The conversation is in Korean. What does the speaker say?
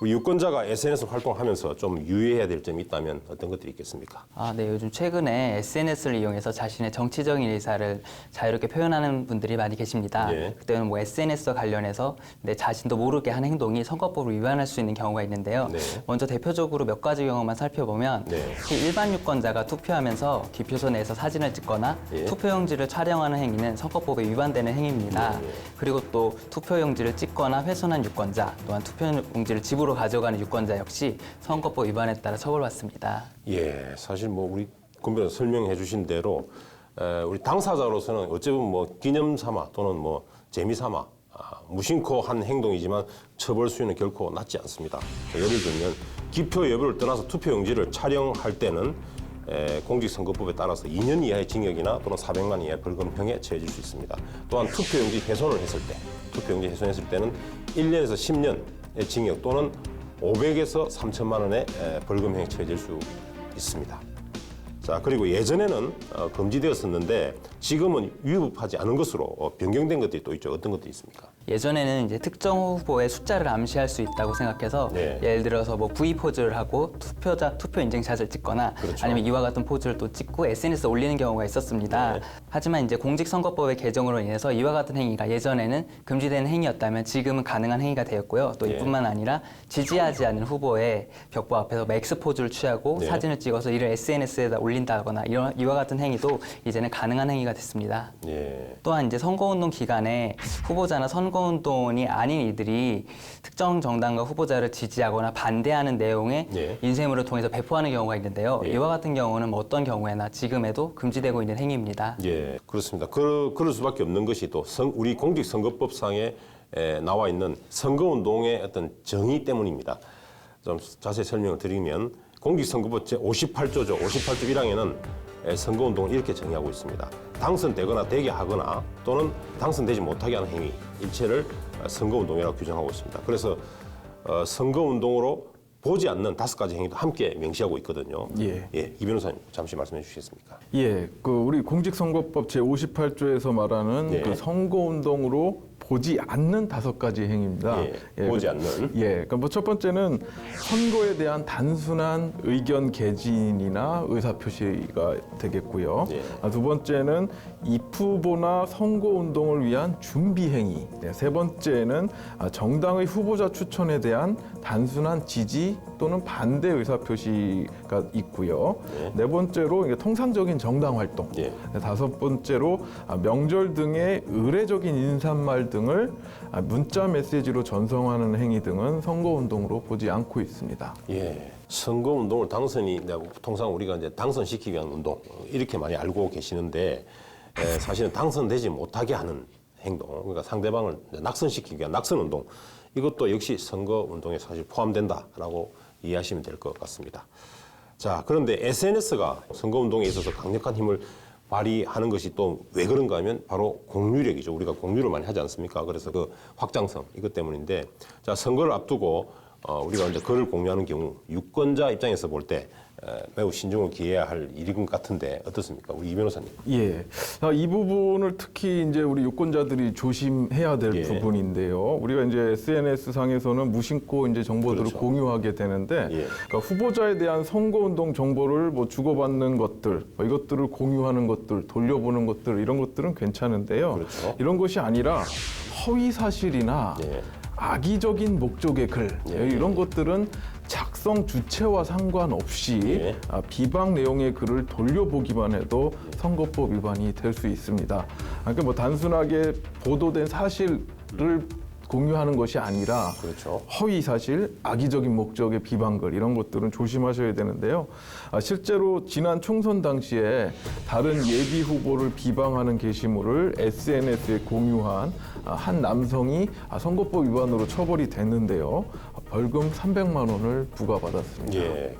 우리 유권자가 SNS 활동하면서 좀 유의해야 될 점이 있다면 어떤 것들이 있겠습니까? 네. 요즘 최근에 SNS를 이용해서 자신의 정치적인 의사를 자유롭게 표현하는 분들이 많이 계십니다. 예. 그때는 뭐 SNS와 관련해서 내 자신도 모르게 한 행동이 선거법을 위반할 수 있는 경우가 있는데요. 네. 먼저 대표적으로 몇 가지 경우만 살펴보면 네. 특히 일반 유권자가 투표하면서 기표소 내에서 사진을 찍거나 예. 투표용지를 촬영하는 행위는 선거법에 위반되는 행위입니다. 그리고 또 투표용지를 찍거나 훼손한 유권자, 또한 투표용지를 집으로 가져가는 유권자 역시 선거법 위반에 따라 처벌받습니다. 예, 사실 뭐 우리 권 변호사 설명해 주신 대로 우리 당사자로서는 어쩌면 뭐 기념 삼아 또는 뭐 재미 삼아 무심코 한 행동이지만 처벌 수위는 결코 낮지 않습니다. 예를 들면 기표 여부를 떠나서 투표용지를 촬영할 때는 공직선거법에 따라서 2년 이하의 징역이나 또는 400만 원 이하의 벌금형에 처해질 수 있습니다. 또한 투표용지 훼손을 했을 때, 투표용지 훼손했을 때는 1년에서 10년의 징역 또는 500에서 3천만 원의 벌금형에 처해질 수 있습니다. 자, 그리고 예전에는 금지되었었는데 지금은 위법하지 않은 것으로 변경된 것들이 또 있죠. 어떤 것들이 있습니까? 예전에는 이제 특정 후보의 숫자를 암시할 수 있다고 생각해서 네. 예를 들어서 뭐 V 포즈를 하고 투표 인증샷을 찍거나 그렇죠. 아니면 이와 같은 포즈를 또 찍고 SNS에 올리는 경우가 있었습니다. 네. 하지만 이제 공직선거법의 개정으로 인해서 이와 같은 행위가 예전에는 금지되는 행위였다면 지금은 가능한 행위가 되었고요. 또 네. 이뿐만 아니라 지지하지 않는 후보의 벽보 앞에서 X 포즈를 취하고 네. 사진을 찍어서 이를 SNS에다 올린다거나 이와 같은 행위도 이제는 가능한 행위가 됐습니다. 예. 또한 이제 선거운동 기간에 후보자나 선거운동이 아닌 이들이 특정 정당과 후보자를 지지하거나 반대하는 내용의 예. 인쇄물을 통해서 배포하는 경우가 있는데요. 예. 이와 같은 경우는 뭐 어떤 경우에나 지금에도 금지되고 있는 행위입니다. 예, 그렇습니다. 그럴 수밖에 없는 것이 또 우리 공직선거법상에 나와 있는 선거운동의 어떤 정의 때문입니다. 좀 자세히 설명을 드리면 공직선거법 제58조죠. 58조 1항에는 선거운동을 이렇게 정의하고 있습니다. 당선되거나 되게 하거나 또는 당선되지 못하게 하는 행위 일체를 선거운동이라고 규정하고 있습니다. 그래서 선거운동으로 보지 않는 5가지 행위도 함께 명시하고 있거든요. 예. 이 변호사님 잠시 말씀해 주시겠습니까? 예, 우리 공직선거법 제58조에서 말하는 예. 그 선거운동으로 보지 않는 5가지 행위입니다. 보지 않는. 그러니까 뭐 첫 번째는 선거에 대한 단순한 의견 개진이나 의사표시가 되겠고요. 예. 두 번째는 입후보나 선거운동을 위한 준비 행위. 세 번째는 정당의 후보자 추천에 대한 단순한 지지 또는 반대 의사표시가 있고요. 예. 네 번째로 이게 통상적인 정당 활동. 예. 다섯 번째로 명절 등의 의례적인 인사말 등을 문자 메시지로 전송하는 행위 등은 선거운동으로 보지 않고 있습니다. 예. 선거운동을 통상 우리가 이제 당선시키기 위한 운동 이렇게 많이 알고 계시는데 사실은 당선되지 못하게 하는 행동, 그러니까 상대방을 낙선시키기 위한 낙선운동 이것도 역시 선거운동에 사실 포함된다라고 이해하시면 될 것 같습니다. 자, 그런데 SNS가 선거운동에 있어서 강력한 힘을 발휘하는 것이 또 왜 그런가 하면 바로 공유력이죠. 우리가 공유를 많이 하지 않습니까? 그래서 그 확장성 이것 때문인데, 자, 선거를 앞두고 우리가 이제 글을 공유하는 경우 유권자 입장에서 볼 때 매우 신중을 기해야 할 일인 것 같은데 어떻습니까? 우리 이 변호사님. 예. 이 부분을 특히 이제 우리 유권자들이 조심해야 될 예. 부분인데요. 우리가 이제 SNS 상에서는 무심코 이제 정보들을 그렇죠. 공유하게 되는데, 예. 그러니까 후보자에 대한 선거운동 정보를 뭐 주고받는 것들, 이것들을 공유하는 것들, 돌려보는 것들 이런 것들은 괜찮은데요. 그렇죠. 이런 것이 아니라 허위 사실이나 예. 악의적인 목적의 글 예. 이런 것들은 작성 주체와 상관없이 예. 비방 내용의 글을 돌려보기만 해도 선거법 위반이 될 수 있습니다. 그러니까 뭐 단순하게 보도된 사실을 공유하는 것이 아니라 그렇죠. 허위 사실, 악의적인 목적의 비방글 이런 것들은 조심하셔야 되는데요. 실제로 지난 총선 당시에 다른 예비 후보를 비방하는 게시물을 SNS에 공유한 한 남성이 선거법 위반으로 처벌이 됐는데요. 벌금 300만 원을 부과받았습니다. 예.